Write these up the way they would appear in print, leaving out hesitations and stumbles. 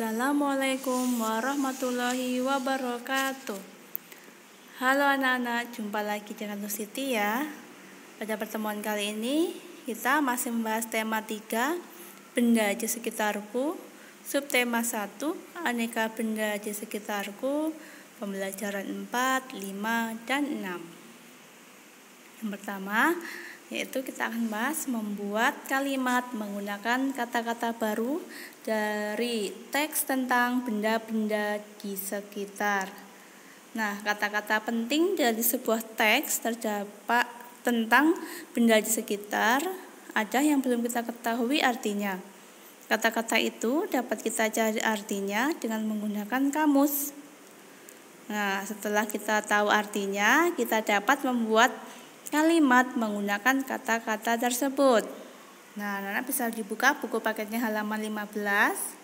Assalamualaikum warahmatullahi wabarakatuh. Halo anak-anak, jumpa lagi dengan Nur Siti ya. Pada pertemuan kali ini kita masih membahas tema 3, benda di sekitarku. Subtema 1, aneka benda di sekitarku. Pembelajaran 4, 5, dan 6. Yang pertama yaitu kita akan bahas membuat kalimat menggunakan kata-kata baru dari teks tentang benda-benda di sekitar. Nah, kata-kata penting dari sebuah teks terdapat tentang benda di sekitar ada yang belum kita ketahui artinya. Kata-kata itu dapat kita cari artinya dengan menggunakan kamus. Nah, setelah kita tahu artinya, kita dapat membuat kalimat menggunakan kata-kata tersebut. Nah, anak bisa dibuka buku paketnya halaman 15.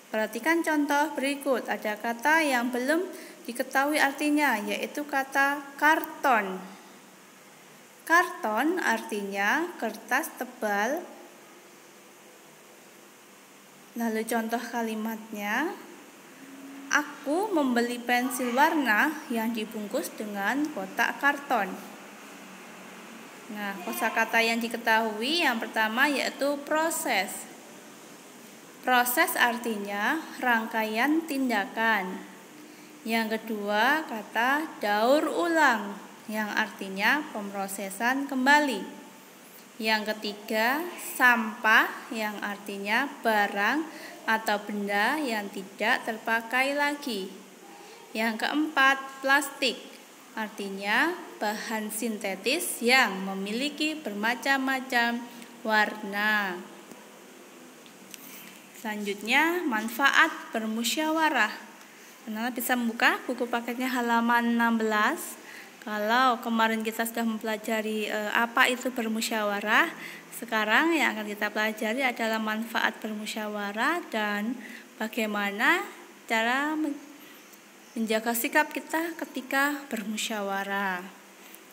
Perhatikan contoh berikut. Ada kata yang belum diketahui artinya, yaitu kata karton. Karton artinya kertas tebal. Lalu contoh kalimatnya, aku membeli pensil warna yang dibungkus dengan kotak karton. Nah, kosakata yang diketahui yang pertama yaitu proses. Proses artinya rangkaian tindakan. Yang kedua kata daur ulang yang artinya pemrosesan kembali. Yang ketiga sampah yang artinya barang atau benda yang tidak terpakai lagi. Yang keempat plastik artinya bahan sintetis yang memiliki bermacam-macam warna. Selanjutnya, manfaat bermusyawarah. Anak-anak bisa membuka buku paketnya halaman 16. Kalau kemarin kita sudah mempelajari apa itu bermusyawarah, sekarang yang akan kita pelajari adalah manfaat bermusyawarah dan bagaimana cara menjaga sikap kita ketika bermusyawarah.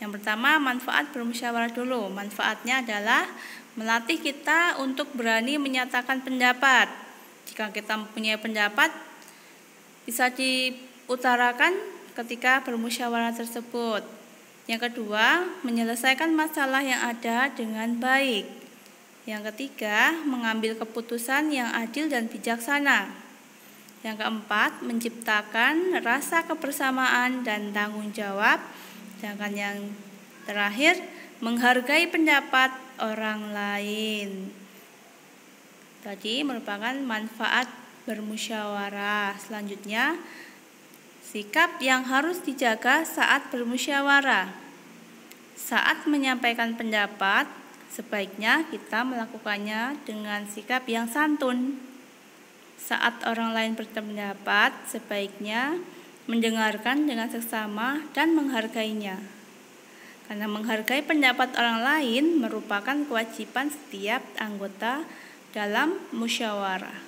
Yang pertama, manfaat bermusyawarah dulu. Manfaatnya adalah melatih kita untuk berani menyatakan pendapat. Jika kita mempunyai pendapat, bisa diutarakan ketika bermusyawarah tersebut. Yang kedua, menyelesaikan masalah yang ada dengan baik. Yang ketiga, mengambil keputusan yang adil dan bijaksana. Yang keempat, menciptakan rasa kebersamaan dan tanggung jawab. Sedangkan yang terakhir, menghargai pendapat orang lain. Tadi merupakan manfaat bermusyawarah. Selanjutnya, sikap yang harus dijaga saat bermusyawarah. Saat menyampaikan pendapat, sebaiknya kita melakukannya dengan sikap yang santun. Saat orang lain berpendapat, sebaiknya mendengarkan dengan seksama dan menghargainya. Karena menghargai pendapat orang lain merupakan kewajiban setiap anggota dalam musyawarah.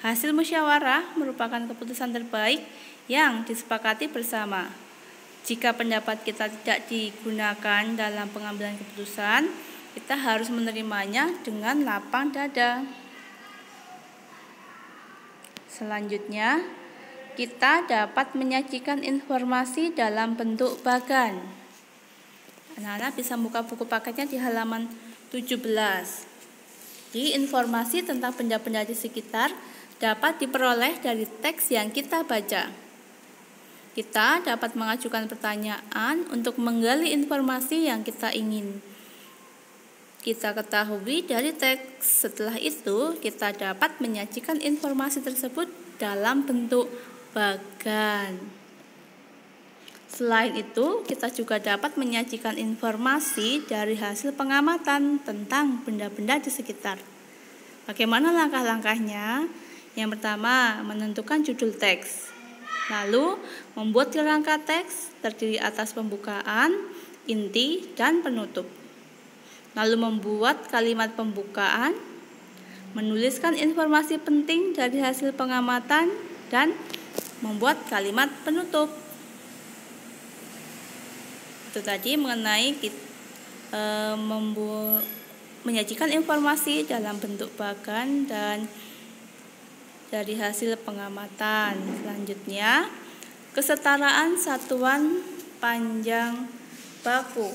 Hasil musyawarah merupakan keputusan terbaik yang disepakati bersama. Jika pendapat kita tidak digunakan dalam pengambilan keputusan, kita harus menerimanya dengan lapang dada. Selanjutnya, kita dapat menyajikan informasi dalam bentuk bagan. Anak-anak bisa buka buku paketnya di halaman 17. Di informasi tentang benda-benda di sekitar dapat diperoleh dari teks yang kita baca. Kita dapat mengajukan pertanyaan untuk menggali informasi yang kita ingin kita ketahui dari teks. Setelah itu, kita dapat menyajikan informasi tersebut dalam bentuk bagan. Selain itu, kita juga dapat menyajikan informasi dari hasil pengamatan tentang benda-benda di sekitar. Bagaimana langkah-langkahnya? Yang pertama, menentukan judul teks. Lalu, membuat kerangka teks terdiri atas pembukaan, inti, dan penutup. Lalu membuat kalimat pembukaan, menuliskan informasi penting dari hasil pengamatan, dan membuat kalimat penutup. Itu tadi mengenai menyajikan informasi dalam bentuk bagan dan dari hasil pengamatan. Selanjutnya, kesetaraan satuan panjang baku.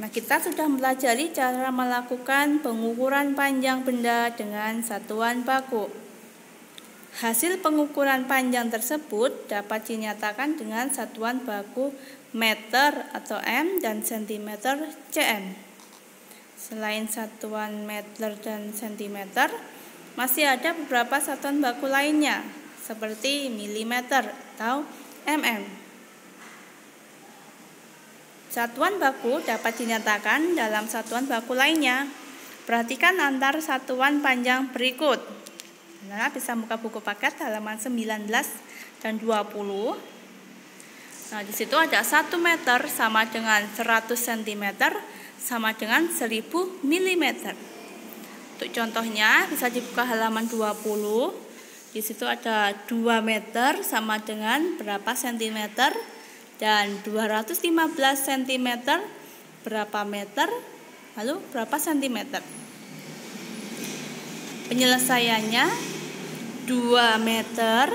Nah, kita sudah mempelajari cara melakukan pengukuran panjang benda dengan satuan baku. Hasil pengukuran panjang tersebut dapat dinyatakan dengan satuan baku meter atau m dan sentimeter cm. Selain satuan meter dan sentimeter, masih ada beberapa satuan baku lainnya seperti milimeter atau mm. Satuan baku dapat dinyatakan dalam satuan baku lainnya. Perhatikan antar satuan panjang berikut. Nah, bisa buka buku paket halaman 19 dan 20. Nah, di situ ada 1 meter sama dengan 100 cm sama dengan 1000 mm. Untuk contohnya bisa dibuka halaman 20. Di situ ada 2 meter sama dengan berapa sentimeter dan 215 cm berapa meter, lalu berapa sentimeter. Penyelesaiannya 2 meter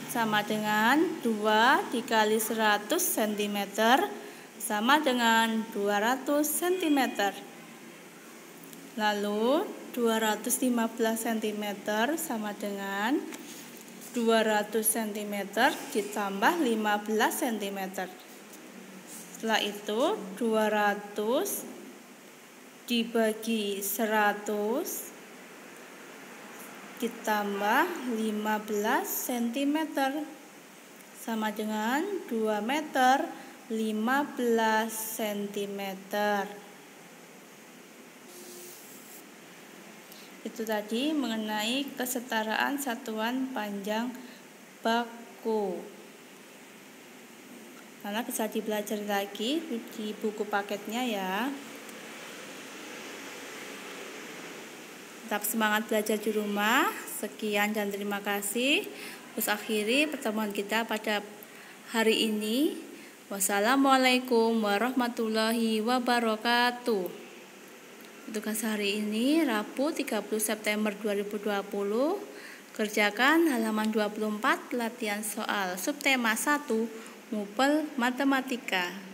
sama dengan 2 dikali 100 cm sama dengan 200 cm. Lalu 215 cm sama dengan 200 cm ditambah 15 cm. Setelah itu 200 dibagi 100 ditambah 15 cm sama dengan 2 meter 15 cm. Itu tadi mengenai kesetaraan satuan panjang baku. Karena bisa dipelajari lagi di buku paketnya ya. Tetap semangat belajar di rumah. Sekian dan terima kasih. Terus akhiri pertemuan kita pada hari ini. Wassalamualaikum warahmatullahi wabarakatuh. Tugas hari ini Rabu 30 September 2020. Kerjakan halaman 24 latihan soal subtema 1 Mupel Matematika.